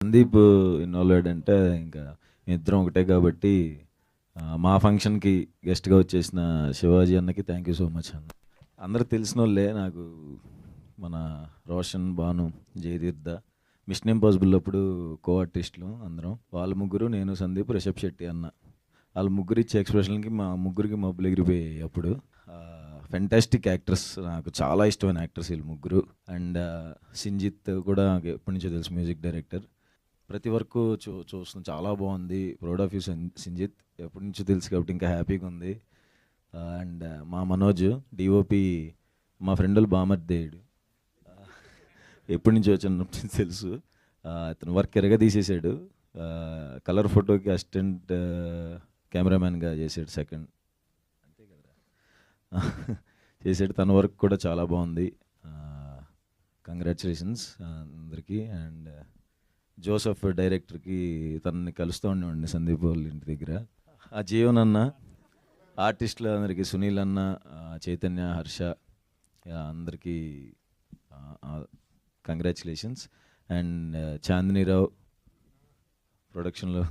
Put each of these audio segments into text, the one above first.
Sandeep involved అంటే ఇంకా ఇద్దరం ఒకటే కాబట్టి మా ఫంక్షన్కి గెస్ట్గా వచ్చేసిన శివాజీ అన్నకి థ్యాంక్ యూ సో మచ్ అన్న. అందరు తెలిసిన వాళ్ళే నాకు, మన రోషన్, భాను, జయతీర్థ, మిషన్ ఇంపాసిబుల్ అప్పుడు కో ఆర్టిస్టులు అందరం. వాళ్ళ ముగ్గురు, నేను, సందీప్, రిషబ్ శెట్టి అన్న. వాళ్ళ ముగ్గురు ఇచ్చే ఎక్స్ప్రెషన్కి మా ముగ్గురికి మబ్బులు ఎగిరిపోయాయి అప్పుడు. ఫెంటాస్టిక్ యాక్టర్స్, నాకు చాలా ఇష్టమైన యాక్టర్స్ వీళ్ళు ముగ్గురు. అండ్ సింజిత్ కూడా నాకు ఎప్పటి నుంచో తెలుసు, మ్యూజిక్ డైరెక్టర్. ప్రతి వరకు చూస్తున్నాం, చాలా బాగుంది. ప్రౌడ్ ఆఫ్ యూ సింజిత్, ఎప్పటి నుంచో తెలుసు కాబట్టి ఇంకా హ్యాపీగా ఉంది. అండ్ మా మనోజ్ డిఓపి, మా ఫ్రెండ్ వాళ్ళు బామర్దేయుడు, ఎప్పటి నుంచి వచ్చినప్పుడు తెలుసు. అతను వర్క్ ఎరగా తీసేసాడు. కలర్ ఫోటోకి అసిస్టెంట్ కెమెరామ్యాన్గా చేసాడు, సెకండ్ అంతే కదా చేసాడు. తన వర్క్ కూడా చాలా బాగుంది. కంగ్రాచులేషన్స్ అందరికీ. అండ్ జోసఫ్ డైరెక్టర్కి, తనని కలుస్తూ ఉండేవాడిని సందీప్ వాళ్ళ ఇంటి దగ్గర. ఆ జీవన్ అన్న, ఆర్టిస్టులు అందరికీ, సునీల్ అన్న, చైతన్య, హర్ష, అందరికీ కంగ్రాచులేషన్స్. అండ్ చాందినీరావు ప్రొడక్షన్లో,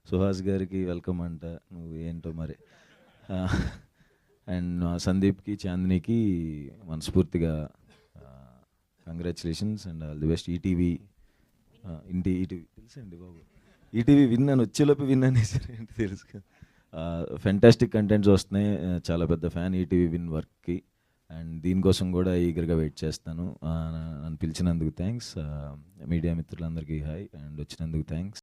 సుహాస్ గారికి వెల్కమ్ అంట, నువ్వు ఏంటో మరి. అండ్ సందీప్కి, చాందినికి మనస్ఫూర్తిగా congratulations and all the best. ETV తెలుసండి బాబు, ఈటీవీ విన్ అని వచ్చేలోపు విన్ అనేసరి ఏంటి తెలుసు కదా. ఫెంటాస్టిక్ కంటెంట్స్ వస్తున్నాయి. చాలా పెద్ద ఫ్యాన్ ఈటీవీ విన్ వర్క్కి. అండ్ దీనికోసం కూడా ఈగర్గా వెయిట్ చేస్తాను. నన్ను పిలిచినందుకు థ్యాంక్స్. మీడియా మిత్రులందరికీ హాయ్, అండ్ వచ్చినందుకు థ్యాంక్స్.